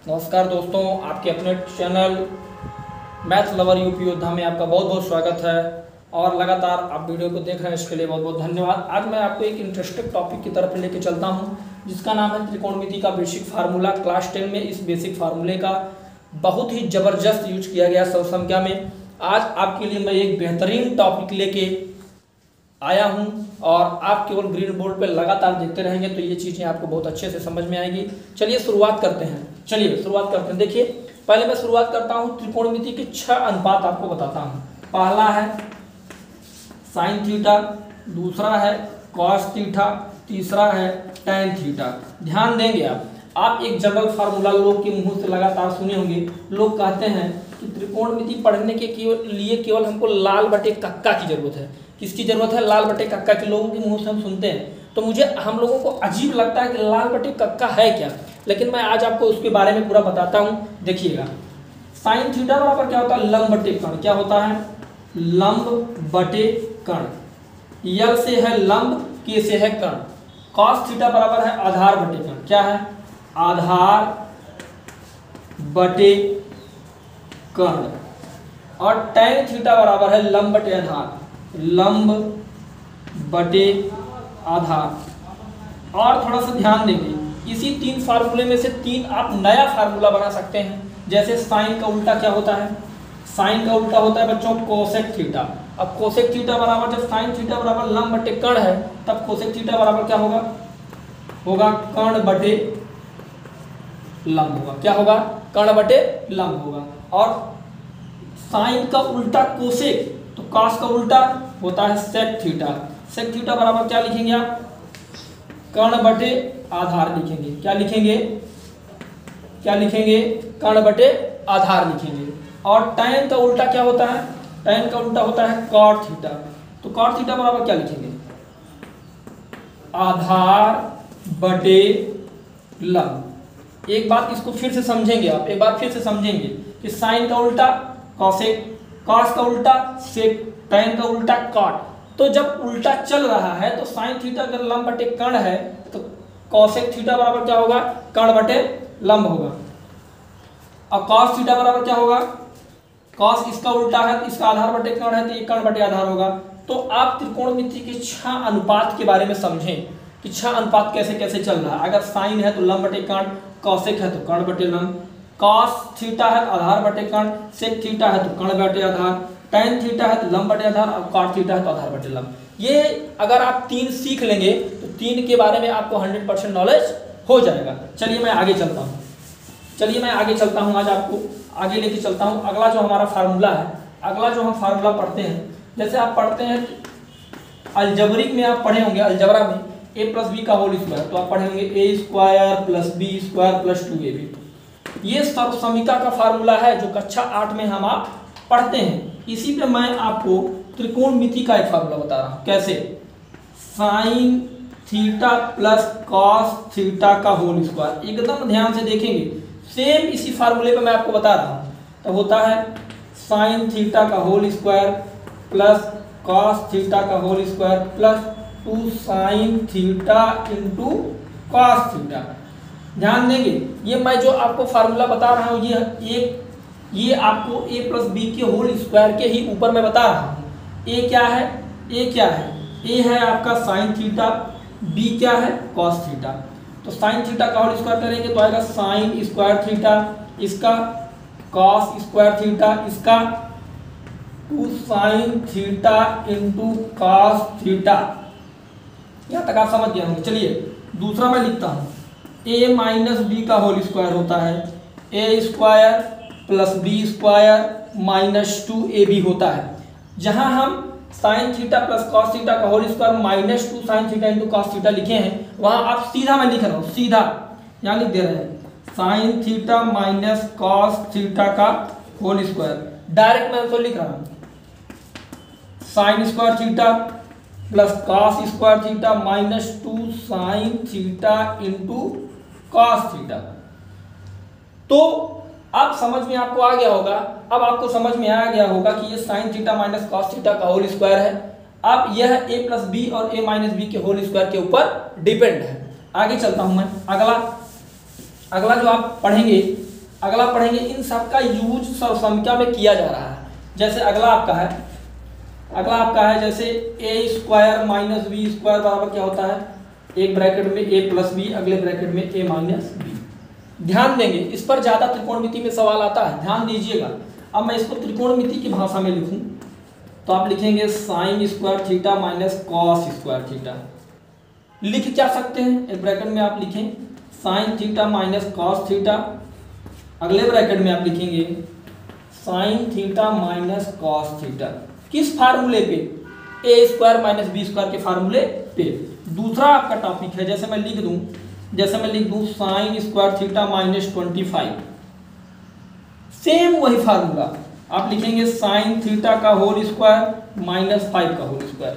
नमस्कार दोस्तों, आपके अपने चैनल मैथ लवर यूपी योद्धा में आपका बहुत बहुत स्वागत है और लगातार आप वीडियो को देख रहे हैं, इसके लिए बहुत बहुत धन्यवाद। आज मैं आपको एक इंटरेस्टिंग टॉपिक की तरफ लेके चलता हूं, जिसका नाम है त्रिकोणमिति का बेसिक फार्मूला। क्लास 10 में इस बेसिक फार्मूले का बहुत ही ज़बरदस्त यूज किया गया सरल संख्या में। आज आपके लिए मैं एक बेहतरीन टॉपिक लेके आया हूं और आप केवल ग्रीन बोर्ड पे लगातार देखते रहेंगे तो ये चीज़ें आपको बहुत अच्छे से समझ में आएगी। चलिए शुरुआत करते हैं। देखिए, पहले मैं शुरुआत करता हूं त्रिकोणमिति के 6 अनुपात आपको बताता हूं। पहला है साइन थीटा, दूसरा है कॉस थीटा, तीसरा है टैन थीटा। ध्यान देंगे आप एक जनरल फार्मूला लोग के मुंह से लगातार सुने होंगे। लोग कहते हैं कि त्रिकोणमिति पढ़ने के लिए केवल हमको लाल बटे कक्का की जरूरत है। किसकी जरूरत है? लाल बटे कक्का के। लोगों के मुंह से हम सुनते हैं तो हम लोगों को अजीब लगता है कि लाल बटे कक्का है क्या, लेकिन मैं आज आपको उसके बारे में पूरा बताता हूं। देखिएगा, साइन थीटा बराबर क्या होता है? लंब बटे कर्ण। क्या होता है? लंब बटे कर्ण। यल से है लंब, के से है कर्ण। कॉस थीटा बराबर है आधार बटे कर्ण। क्या है? आधार बटे कर्ण। और टैन थीटा बराबर है लंब बटे आधार, लंब बटे आधार। और थोड़ा सा ध्यान देंगे, इसी 3 फार्मूले में से 3 आप नया फार्मूला बना सकते हैं। जैसे साइन का उल्टा क्या होता है? साइन का उल्टा होता है बच्चों कोसेक थीटा। अब कोसेक थीटा बराबर, जब साइन थीटा बराबर लंब बटे कर्ण है, तब कोसेक थीटा बराबर क्या होगा? कर्ण बटे लंब होगा। क्या होगा? कर्ण बटे लंब होगा। और साइन का उल्टा कोसेक, तो कॉस का उल्टा होता है सेक थीटा। सेक थीटा बराबर क्या लिखेंगे आप? कर्ण बटे आधार लिखेंगे। क्या लिखेंगे? कर्ण बटे आधार लिखेंगे। और टैन का उल्टा क्या होता है? टैन का उल्टा होता है कॉट थीटा। तो कॉट थीटा बराबर क्या लिखेंगे? आधार बटे लंब। एक बात इसको फिर से समझेंगे आप, एक बार फिर से समझेंगे कि साइन का उल्टा कॉसेक, कॉस का उल्टा सेक, टैन का उल्टा कॉट। तो जब उल्टा चल रहा है तो साइन थीटा अगर लंब बटे कर्ण है तो कॉसेक थीटा बराबर क्या होगा? कर्ण बटे लंब होगा। और कॉस थीटा बराबर क्या होगा? कॉस इसका उल्टा है तो इसका आधार बटे कर्ण है तो ये कर्ण बटे आधार होगा। तो आप त्रिकोणमिति के 6 अनुपात के बारे में समझें कि 6 अनुपात कैसे कैसे चल रहा है। अगर साइन है तो लंब बटे कर्ण, कॉसेक है तो कर्ण बटे लंब, कॉस थीटा है आधार बटे कर्ण, सेक थीटा है तो कर्ण बटे आधार, टैन थीटा है तो लंब बटे आधार और कॉट थीटा है तो आधार बटे लंब। ये अगर आप 3 सीख लेंगे तो 3 के बारे में आपको 100% नॉलेज हो जाएगा। चलिए मैं आगे चलता हूँ। आज आपको आगे लेके चलता हूँ। अगला जो हमारा फार्मूला है, अगला जो हम फार्मूला पढ़ते हैं, जैसे आप पढ़ते हैं अलजबरिक में, आप पढ़े होंगे अलजबरा में a प्लस बी का होल स्क्वायर, तो आप पढ़े होंगे a square plus B square plus 2ab। ये सर्वसमीका का फार्मूला है जो कक्षा 8 में हम आप पढ़ते हैं। इसी पे मैं आपको त्रिकोणमिति का एक फार्मूला बता रहा हूं। कैसे? Sign theta plus cos theta का होल स्क्वायर। एकदम ध्यान से देखेंगे, सेम इसी फार्मूले पे मैं आपको बता रहा हूं। तो होता है साइन थीटा का whole square plus cos theta का whole square plus 2 sine theta into cos theta. ध्यान देंगे, ये मैं जो आपको फार्मूला बता रहा हूँ ये आपको a प्लस बी के होल स्क्वायर के ही ऊपर मैं बता रहा हूँ। a क्या है? a है आपका साइन थीटा, b क्या है? Cos theta. तो साइन थीटा का होल स्क्वायर करेंगे तो आएगा साइन स्क्वायर थीटा, इसका कॉस स्क्वायर थीटा, इसका 2 sine theta into cos theta. यहाँ तक आप समझ गए होंगे। चलिए दूसरा मैं लिखता हूँ, a माइनस बी का होल स्क्वायर होता है a square plus B square minus 2ab होता है। जहाँ हम sine theta plus cos theta का whole square minus 2 sine theta into cos theta लिखे हैं, वहाँ आप सीधा मैं लिख रहा हूँ, सीधा यहाँ लिख दे रहे हैं sine theta minus cos theta का होल स्क्वायर। डायरेक्ट मैं तो लिख रहा हूँ sine square theta plus cos square theta minus 2 sine theta into cos theta. तो अब समझ में आपको आ गया होगा, अब आपको समझ में आ गया होगा कि ये sine theta minus cos theta का होल स्क्वायर है। अब यह a प्लस बी और a माइनस बी के होल स्क्वायर के ऊपर डिपेंड है। आगे चलता हूं मैं। अगला जो आप पढ़ेंगे अगला पढ़ेंगे इन सब का यूज सर्वसंख्या में किया जा रहा है। जैसे अगला आपका है जैसे ए स्क्वायर माइनस बी स्क्वायर बराबर क्या होता है, एक ब्रैकेट में ए प्लस बी, अगले ब्रैकेट में ए माइनस बी। ध्यान देंगे, इस पर ज्यादा त्रिकोणमिति में सवाल आता है, ध्यान दीजिएगा। अब मैं इसको त्रिकोणमिति की भाषा में लिखूं तो आप लिखेंगे sine square theta minus cos square theta. लिख क्या सकते हैं, एक ब्रैकेट में आप लिखें sine theta minus cos theta, अगले ब्रैकेट में आप लिखेंगे sine theta minus cos theta. किस फार्मूले पे, ए स्क्वायर माइनस बी स्क्वायर के फार्मूले पे। दूसरा आपका टॉपिक है, जैसे मैं लिख दूं sine square theta minus 25, same वही फार्मूला आप लिखेंगे साइन थीटा का होल स्क्वायर माइनस 5 का होल स्क्वायर,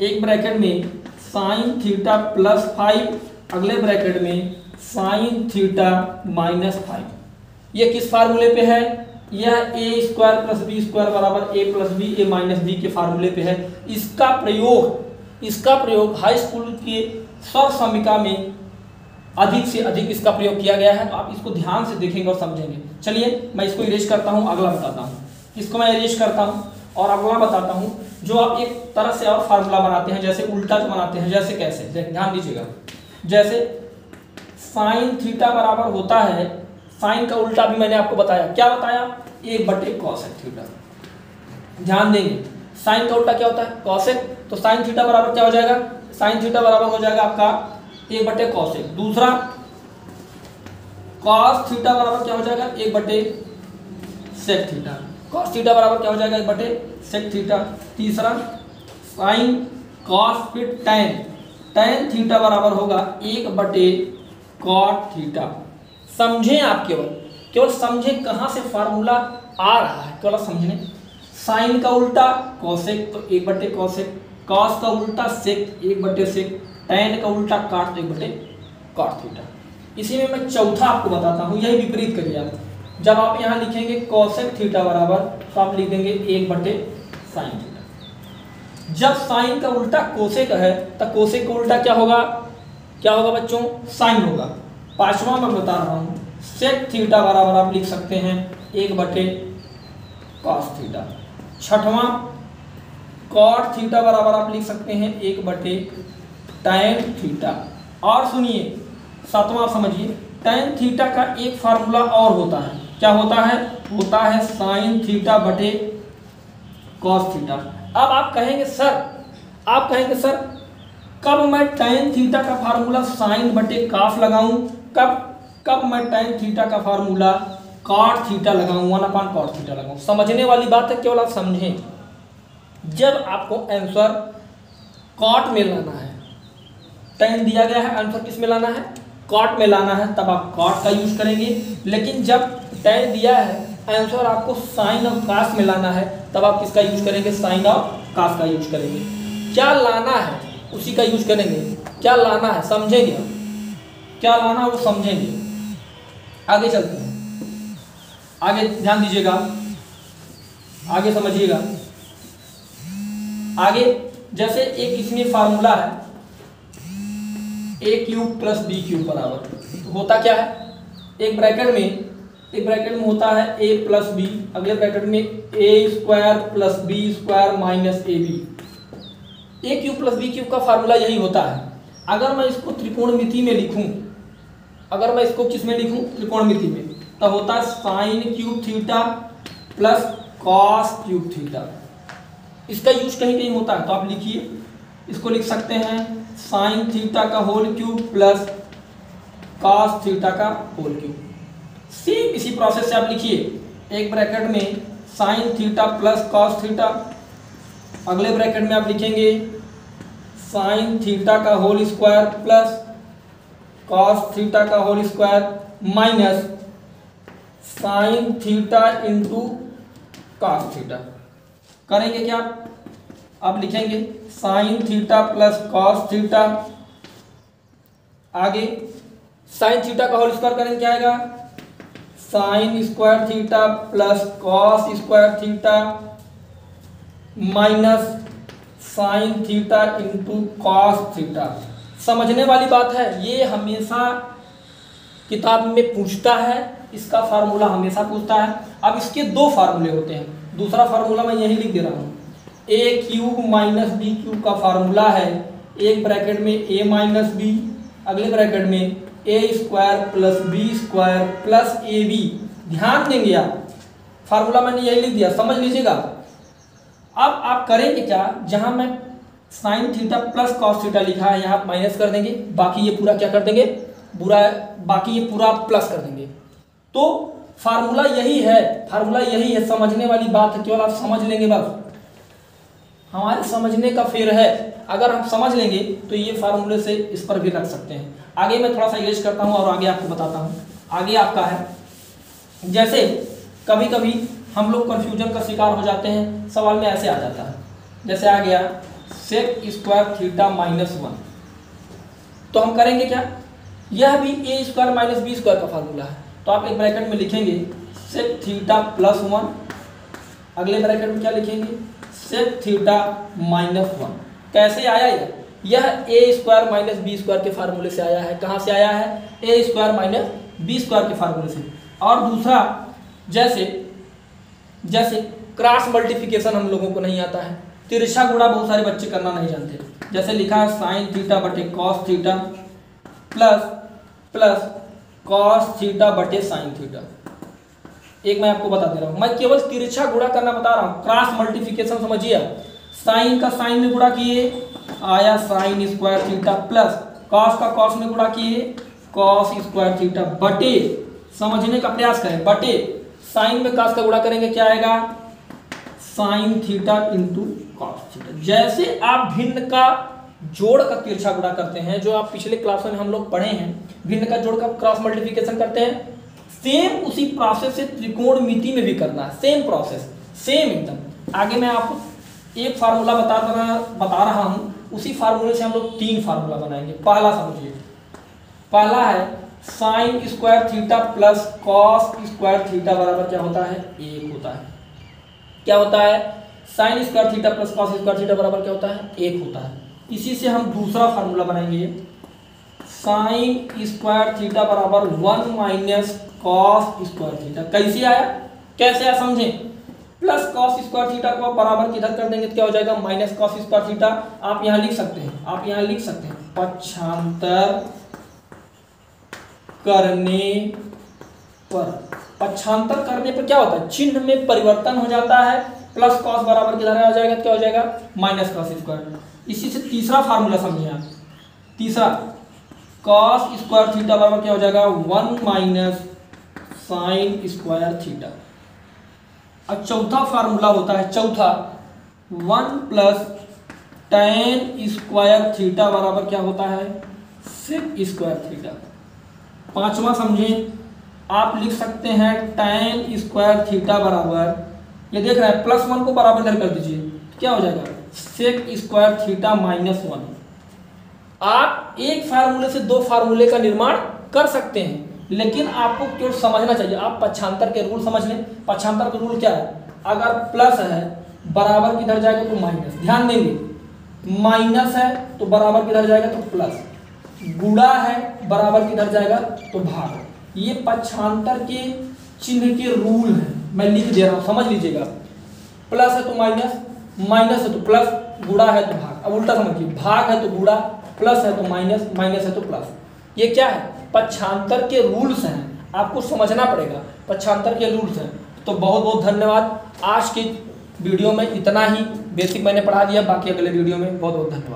एक ब्रैकेट में साइन थीटा प्लस 5, अगले ब्रैकेट में साइन थीटा माइनस 5। ये किस फार्मूले पे है, यह ए स्क्वायर प्लस बी स्क्वायर बराबर ए प्लस बी ए माइनस बी के फार्मूले पे है। इसका प्रयोग हाई स्कूल के सर्वसंख्या में अधिक से अधिक इसका प्रयोग किया गया है, तो आप इसको ध्यान से देखेंगे और समझेंगे। चलिए मैं इसको इरेज करता हूँ, अगला बताता हूँ। इसको मैं इरेज करता हूँ और अगला बताता हूँ, जो आप एक तरह से और फार्मूला बनाते हैं, जैसे उल्टा जो बनाते हैं, जैसे कैसे, ध्यान दीजिएगा। जैसे साइन थीटा बराबर होता है, साइन का उल्टा भी मैंने आपको बताया, क्या बताया, 1/cos थीटा। ध्यान देंगे, साइन का उल्टा क्या होता है, कॉसेक, तो साइन थीटा बराबर क्या हो जाएगा, साइन थीटा बराबर हो जाएगा आपका 1/cos। दूसरा cos थीटा बराबर क्या हो जाएगा, 1/sec थीटा। cos थीटा बराबर क्या हो जाएगा, 1/sec थीटा। तीसरा साइन cos फिर tan थीटा बराबर होगा 1/cot थीटा। समझें, आप केवल समझें कहाँ से फार्मूला आ रहा है, केवल समझने। साइन का उल्टा कॉसेक तो 1/cosec, कॉस का उल्टा सेक 1/sec, tan का उल्टा काट तो 1/cot थीटा। इसी में मैं चौथा आपको बताता हूँ, यही विपरीत करिए आप। जब आप यहाँ लिखेंगे cosec थीटा बराबर, तो आप लिख देंगे 1/sin थीटा। जब साइन का उल्टा कोसेक है तो कोसेक का उल्टा क्या होगा बच्चों, साइन होगा। पांचवा मैं बता रहा हूँ, सेक थीटा बराबर आप लिख सकते हैं 1/cos थीटा। छठवां कॉट थीटा बराबर आप लिख सकते हैं 1/tan थीटा। और सुनिए सातवां समझिए, tan थीटा का एक फार्मूला और होता है, क्या होता है साइन थीटा बटे कॉस थीटा। अब आप कहेंगे सर कब मैं tan थीटा का फार्मूला साइन बटे काफ लगाऊं, कब मैं tan थीटा का फार्मूला कॉट थीटा लगाऊं, 1/cot थीटा लगाऊं। समझने वाली बात है, केवल आप समझें। जब आपको आंसर कॉट में लाना है, tan दिया गया है, आंसर किस में लाना है, कॉट में लाना है, तब आप कॉट का यूज करेंगे। लेकिन जब tan दिया है, आंसर आपको साइन और कास में लाना है, तब आप किसका यूज करेंगे, साइन और कास का यूज करेंगे। क्या लाना है उसी का यूज करेंगे, क्या लाना है समझेंगे, क्या लाना है वो समझेंगे। आगे चलते हैं, आगे ध्यान दीजिएगा, आगे समझिएगा। आगे जैसे एक इसमें फार्मूला है a³ + b³ बराबर होता क्या है, एक ब्रैकेट में होता है a + b, अगले ब्रैकेट में a² + b² minus ab। a³ + b³ का फार्मूला यही होता है। अगर मैं इसको त्रिकोणमिति में लिखूं, अगर मैं इसको किस में लिखूं, त्रिकोणमिति में, तो होता है sin³ theta plus cos³ theta. इसका यूज कहीं होता है, तो आप लिखिए, इसको लिख सकते हैं साइन थीटा का whole cube plus cos theta का होल क्यूब। सेम इसी प्रोसेस से आप लिखिए, एक ब्रैकेट में sine theta plus cos theta, अगले ब्रैकेट में आप लिखेंगे साइन थीटा का whole square plus cos theta का whole square minus sine theta into cos theta. करेंगे क्या आप लिखेंगे sine theta plus cos theta, आगे साइन थीटा का होल स्क्वायर करेंगे क्या आएगा, sine square theta plus cos square theta minus sine theta into cos theta. समझने वाली बात है, ये हमेशा किताब में पूछता है, इसका फार्मूला हमेशा पूछता है। अब इसके दो फार्मूले होते हैं, दूसरा फार्मूला मैं यही लिख दे रहा हूँ, A cube minus B cube का फार्मूला है, एक ब्रैकेट में ए माइनस बी, अगले ब्रैकेट में A square plus B square plus A B. ध्यान देंगे आप, फार्मूला मैंने यही लिख दिया, समझ लीजिएगा। अब आप करेंगे क्या, जहां मैं sign theta plus cos theta लिखा है यहाँ माइनस कर देंगे, बाकी ये पूरा क्या कर देंगे, बाकी ये पूरा प्लस कर देंगे। तो फार्मूला यही है, फार्मूला यही है, समझने वाली बात है, केवल आप समझ लेंगे बस, हमारे समझने का फेर है। अगर हम समझ लेंगे तो ये फार्मूले से इस पर भी रख सकते हैं। आगे मैं थोड़ा सा इरेज करता हूँ और आगे आपको बताता हूँ। आगे आपका है, जैसे कभी कभी हम लोग कन्फ्यूजन का शिकार हो जाते हैं, सवाल में ऐसे आ जाता है, जैसे आ गया सेक स्क्वायर थीटा माइनस 1, तो हम करेंगे क्या, यह भी ए स्क्वायर माइनस बी स्क्वायर का फार्मूला है, तो आप एक ब्रैकेट में लिखेंगे सेक थीटा प्लस 1, अगले ब्रैकेट में क्या लिखेंगे, सेक थीटा माइनस 1। कैसे आया यह ए स्क्वायर माइनस बी स्क्वायर के फार्मूले से आया है। कहाँ से आया है, ए स्क्वायर माइनस बी स्क्वायर के फार्मूले से। और दूसरा, जैसे क्रॉस मल्टीप्लिकेशन हम लोगों को नहीं आता है, तिरछा गुणा बहुत सारे बच्चे करना नहीं जानते। जैसे लिखा है साइन थीटा बटे cos theta plus cos theta बटे साइन थीटा। एक मैं आपको बता दे रहा हूँ, मैं केवल तिरछा गुणा करना बता रहा हूँ, क्रॉस मल्टीप्लिकेशन समझिए। साइन का साइन में गुणा किए, आया sine square theta plus cos का कॉस में गुणा किए, कॉस स्क्वायर थीटा बटे, समझने का प्रयास करें, बटे साइन में कॉस का गुणा करेंगे, क्या आएगा, sign theta into cos theta. जैसे आप भिन्न का जोड़ का तिरछा गुणा करते हैं, जो आप पिछले क्लास में हम लोग पढ़े हैं, भिन्न का जोड़ का क्रॉस मल्टीप्लिकेशन करते हैं, सेम उसी प्रोसेस से त्रिकोणमिति में भी करना है, सेम प्रोसेस, सेम एकदम। आगे मैं आपको एक फार्मूला बता रहा हूं, उसी फार्मूले से हम लोग 3 फार्मूला बनाएंगे। पहला समझिए, पहला है sine square theta plus cos square theta बराबर क्या होता है, 1 होता है। क्या होता है, sine square theta plus cos square theta बराबर क्या होता है, 1 होता है। इसी से हम दूसरा फार्मूला बनाएंगे, साइन स्क्वायर थीटा बराबर 1 माइनस कॉस स्क्वायर थीटा। कैसे आया, कैसे आया समझें, प्लस कॉस स्क्वायर थीटा को बराबर किधर कर देंगे तो क्या हो जाएगा, माइनस कॉस स्क्वायर थीटा। आप यहाँ लिख सकते हैं, आप यहाँ लिख सकते हैं, पक्षांतर करने पर क्या होता है, चिन्ह में परिवर्तन हो जाता है, प्लस कॉस बराबर किधर आ जाएगा तो क्या हो जाएगा, माइनस कॉस स्क्वायर। इसी से तीसरा फार्मूला समझिए आप, तीसरा कॉस स्क्वायर थीटा बराबर क्या हो जाएगा, 1 माइनस साइन स्क्वायर थीटा। अब चौथा फार्मूला होता है, चौथा 1 प्लस टेन स्क्वायर थीटा बराबर क्या होता है, सेक स्क्वायर थीटा। पांचवा समझें, आप लिख सकते हैं टेन स्क्वायर थीटा बराबर, ये देख रहे हैं प्लस 1 को बराबर इधर कर दीजिए, क्या हो जाएगा, सेक स्क्वायर थीटा माइनस 1। आप एक फार्मूले से 2 फार्मूले का निर्माण कर सकते हैं, लेकिन आपको क्यों समझना चाहिए, आप पक्षांतर के रूल समझ लें। पक्षांतर का रूल क्या है, अगर प्लस है बराबर किधर जाएगा तो माइनस, ध्यान देंगे, माइनस है तो बराबर किधर जाएगा तो प्लस, गुणा है बराबर किधर जाएगा तो भाग। ये पक्षांतर के चिन्ह के रूल हैं, मैं लिख दे रहा हूं, समझ लीजिएगा। प्लस है तो माइनस, माइनस है तो प्लस, गुणा है तो भाग। अब उल्टा समझिए, भाग है तो गुणा, प्लस है तो माइनस, माइनस है तो प्लस। ये क्या है, पक्षांतर के रूल्स हैं, आपको समझना पड़ेगा, पक्षांतर के रूल्स हैं। तो बहुत बहुत धन्यवाद। आज के वीडियो में इतना ही, बेसिक मैंने पढ़ा दिया, बाकी अगले वीडियो में बहुत बहुत धन्यवाद।